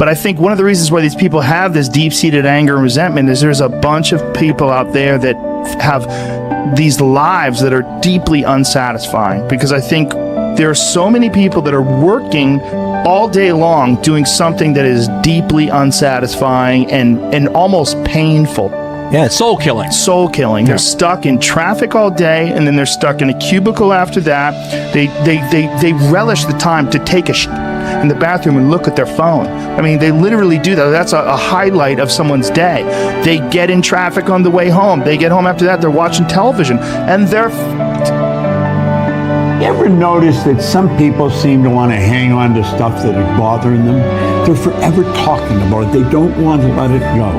But I think one of the reasons why these people have this deep-seated anger and resentment is there's a bunch of people out there that have these lives that are deeply unsatisfying, because I think there are so many people that are working all day long doing something that is deeply unsatisfying and almost painful. Yeah, soul killing. Soul killing. They're stuck in traffic all day, and then they're stuck in a cubicle after that. They relish the time to take a in the bathroom and look at their phone. I mean, they literally do that. That's a highlight of someone's day. They get in traffic on the way home. They get home after that, they're watching television, and they're You ever notice that some people seem to want to hang on to stuff that is bothering them? They're forever talking about it. They don't want to let it go.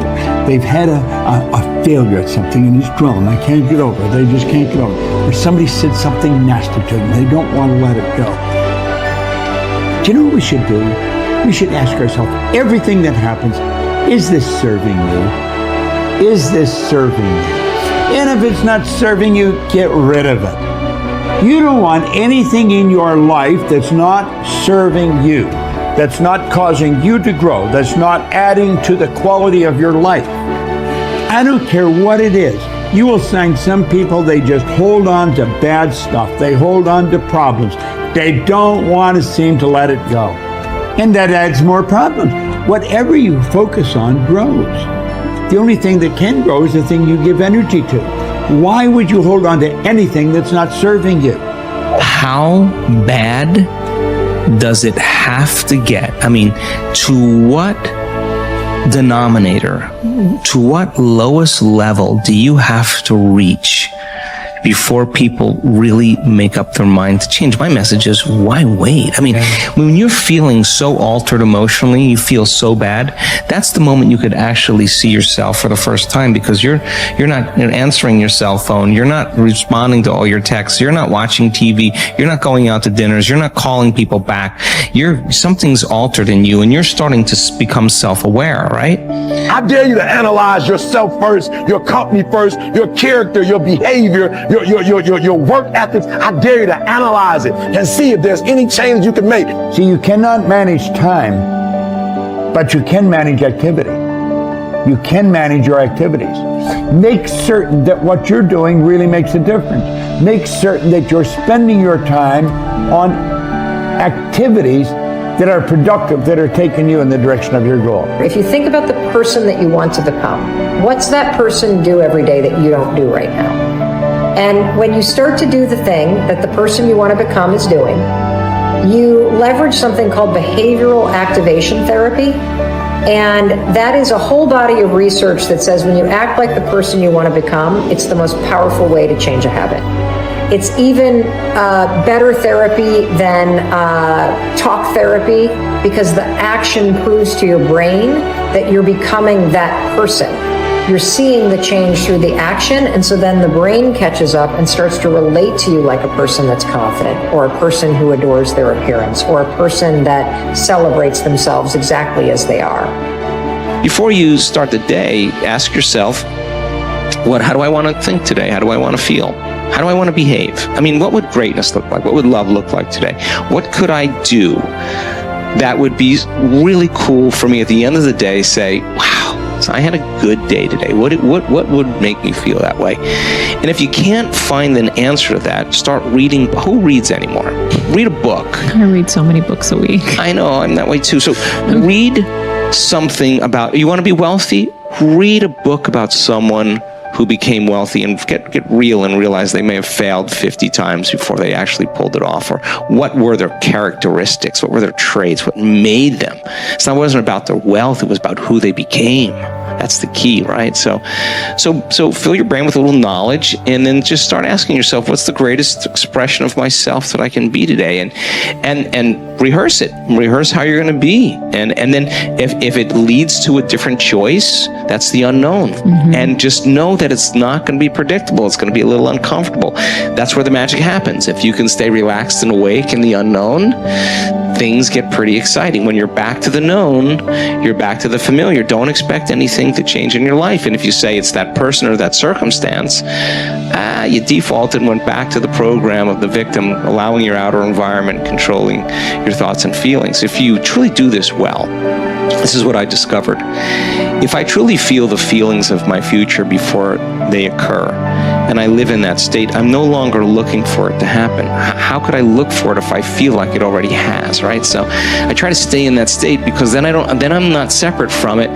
They've had a failure at something and it's dwelling. They can't get over it. They just can't get over it. Or somebody said something nasty to them. They don't want to let it go. Do you know what we should do? We should ask ourselves, everything that happens, is this serving you? Is this serving you? And if it's not serving you, get rid of it. You don't want anything in your life that's not serving you, that's not causing you to grow, that's not adding to the quality of your life. I don't care what it is. You will find some people, they just hold on to bad stuff. They hold on to problems. They don't want to seem to let it go. And that adds more problems. Whatever you focus on grows. The only thing that can grow is the thing you give energy to. Why would you hold on to anything that's not serving you? How bad does it have to get? I mean, to what denominator, to what lowest level do you have to reach before people really make up their mind to change? My message is, why wait? I mean, when you're feeling so altered emotionally, you feel so bad, that's the moment you could actually see yourself for the first time, because you're not answering your cell phone, you're not responding to all your texts, you're not watching TV, you're not going out to dinners, you're not calling people back. Something's altered in you, and you're starting to become self-aware, right? I dare you to analyze yourself first, your company first, your character, your behavior, your work ethics. I dare you to analyze it and see if there's any change you can make. See, you cannot manage time, but you can manage activity. You can manage your activities. Make certain that what you're doing really makes a difference. Make certain that you're spending your time on activities that are productive, that are taking you in the direction of your goal. If you think about the person that you want to become, what's that person do every day that you don't do right now? And when you start to do the thing that the person you want to become is doing, you leverage something called behavioral activation therapy. And that is a whole body of research that says when you act like the person you want to become, it's the most powerful way to change a habit. It's even better therapy than talk therapy, because the action proves to your brain that you're becoming that person. You're seeing the change through the action, and so then the brain catches up and starts to relate to you like a person that's confident, or a person who adores their appearance, or a person that celebrates themselves exactly as they are. Before you start the day, ask yourself, how do I want to think today? How do I want to feel? How do I want to behave? I mean, what would greatness look like? What would love look like today? What could I do that would be really cool for me at the end of the day? Say, wow, so I had a good day today. What would make me feel that way? And if you can't find an answer to that, start reading. Who reads anymore? Read a book. I read so many books a week. I know, I'm that way too. So read something about, you want to be wealthy? Read a book about someone who became wealthy, and get real and realize they may have failed 50 times before they actually pulled it off. Or what were their characteristics? What were their traits? What made them? So it wasn't about their wealth, it was about who they became. That's the key, right? So fill your brain with a little knowledge, and then just start asking yourself, what's the greatest expression of myself that I can be today? And rehearse it. Rehearse how you're going to be. And then if it leads to a different choice, that's the unknown. Mm-hmm. And just know that it's not going to be predictable. It's going to be a little uncomfortable. That's where the magic happens. If you can stay relaxed and awake in the unknown, things get pretty exciting. When you're back to the known, you're back to the familiar. Don't expect anything to change in your life. And if you say it's that person or that circumstance, you defaulted and went back to the program of the victim, allowing your outer environment controlling your thoughts and feelings. If you truly do this well, This is what I discovered. If I truly feel the feelings of my future before they occur, and I live in that state, I'm no longer looking for it to happen. How could I look for it if I feel like it already has, right? So I try to stay in that state, because then I'm not separate from it.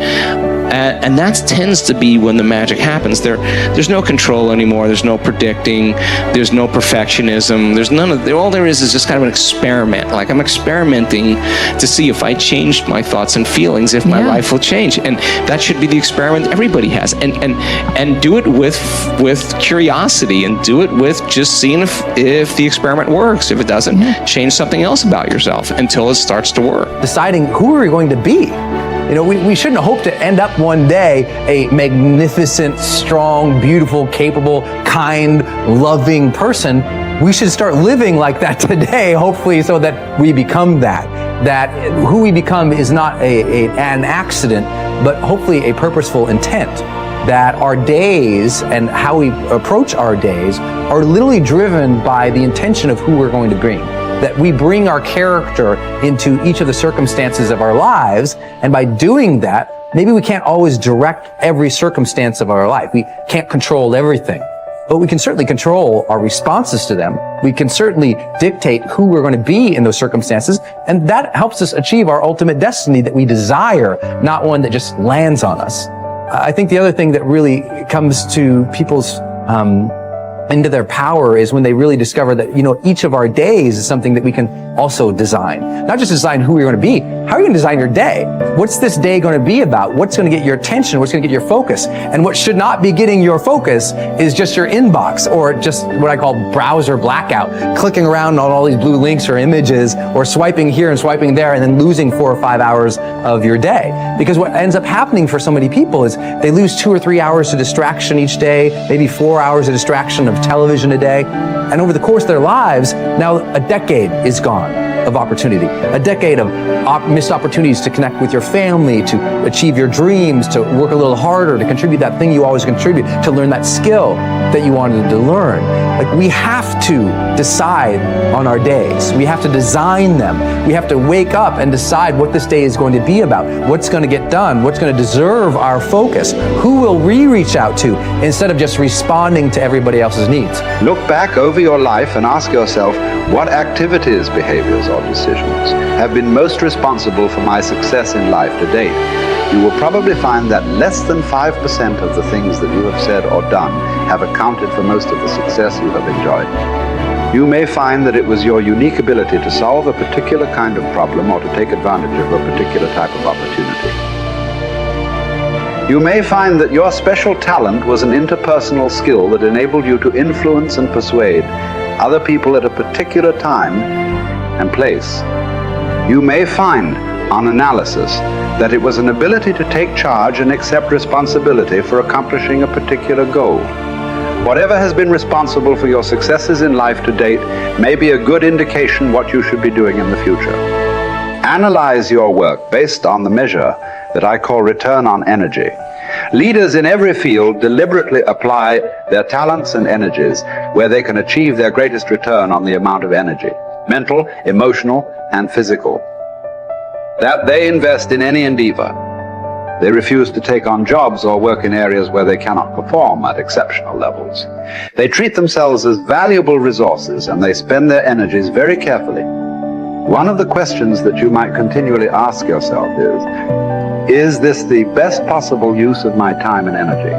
And that tends to be when the magic happens. There's no control anymore. There's no predicting. There's no perfectionism. There's none of. All there is just kind of an experiment. Like, I'm experimenting to see if I changed my thoughts and feelings, if my life will change. And that should be the experiment everybody has. And do it with curiosity, and do it with just seeing if the experiment works. If it doesn't, change something else about yourself until it starts to work. Deciding who are we going to be. You know, we shouldn't hope to end up one day a magnificent, strong, beautiful, capable, kind, loving person. We should start living like that today, hopefully, so that we become that. That who we become is not an accident, but hopefully a purposeful intent. That our days and how we approach our days are literally driven by the intention of who we're going to bring. That we bring our character into each of the circumstances of our lives, and by doing that, maybe we can't always direct every circumstance of our life. We can't control everything, but we can certainly control our responses to them. We can certainly dictate who we're going to be in those circumstances, and that helps us achieve our ultimate destiny that we desire, not one that just lands on us. I think the other thing that really comes to people's into their power is when they really discover that, you know, each of our days is something that we can also design. Not just design who we're going to be. How are you going to design your day? What's this day going to be about? What's going to get your attention? What's going to get your focus? And what should not be getting your focus is just your inbox, or just what I call browser blackout, clicking around on all these blue links or images, or swiping here and swiping there, and then losing 4 or 5 hours of your day. Because what ends up happening for so many people is they lose 2 or 3 hours to distraction each day, maybe 4 hours of distraction of television a day. And over the course of their lives, now a decade is gone of opportunity. A decade of missed opportunities to connect with your family, to achieve your dreams, to work a little harder, to contribute that thing you always contribute, to learn that skill that you wanted to learn. Like, we have to decide on our days. We have to design them. We have to wake up and decide what this day is going to be about, what's going to get done, what's going to deserve our focus, who will we reach out to, instead of just responding to everybody else's needs. Look back over your life and ask yourself, what activities, behaviors, or decisions have been most responsible for my success in life to date? You will probably find that less than 5% of the things that you have said or done have accounted for most of the success you have enjoyed. You may find that it was your unique ability to solve a particular kind of problem or to take advantage of a particular type of opportunity. You may find that your special talent was an interpersonal skill that enabled you to influence and persuade other people at a particular time and place. You may find, on analysis, that it was an ability to take charge and accept responsibility for accomplishing a particular goal. Whatever has been responsible for your successes in life to date may be a good indication what you should be doing in the future. Analyze your work based on the measure that I call return on energy. Leaders in every field deliberately apply their talents and energies where they can achieve their greatest return on the amount of energy, mental, emotional, and physical, that they invest in any endeavor. They refuse to take on jobs or work in areas where they cannot perform at exceptional levels. They treat themselves as valuable resources, and they spend their energies very carefully. One of the questions that you might continually ask yourself is this the best possible use of my time and energy?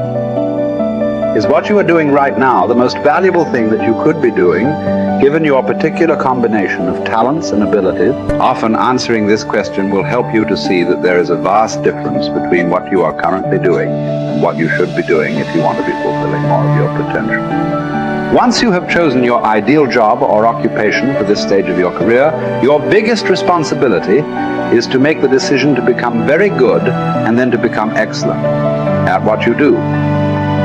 Is what you are doing right now the most valuable thing that you could be doing, given your particular combination of talents and abilities? Often answering this question will help you to see that there is a vast difference between what you are currently doing and what you should be doing if you want to be fulfilling more of your potential. Once you have chosen your ideal job or occupation for this stage of your career, your biggest responsibility is to make the decision to become very good and then to become excellent at what you do.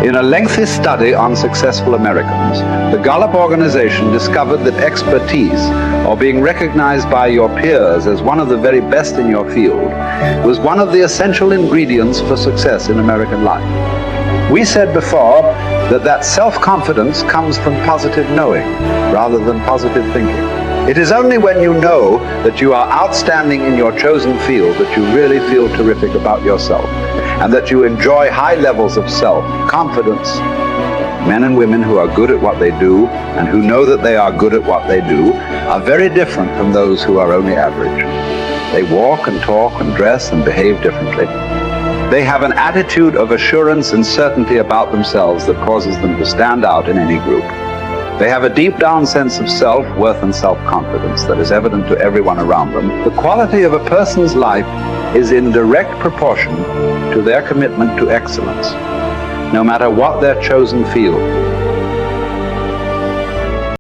In a lengthy study on successful Americans, the Gallup organization discovered that expertise, or being recognized by your peers as one of the very best in your field, was one of the essential ingredients for success in American life. We said before that self-confidence comes from positive knowing rather than positive thinking. It is only when you know that you are outstanding in your chosen field that you really feel terrific about yourself, and that you enjoy high levels of self-confidence. Men and women who are good at what they do and who know that they are good at what they do are very different from those who are only average. They walk and talk and dress and behave differently. They have an attitude of assurance and certainty about themselves that causes them to stand out in any group. They have a deep down sense of self-worth and self-confidence that is evident to everyone around them. The quality of a person's life is in direct proportion to their commitment to excellence, no matter what their chosen field.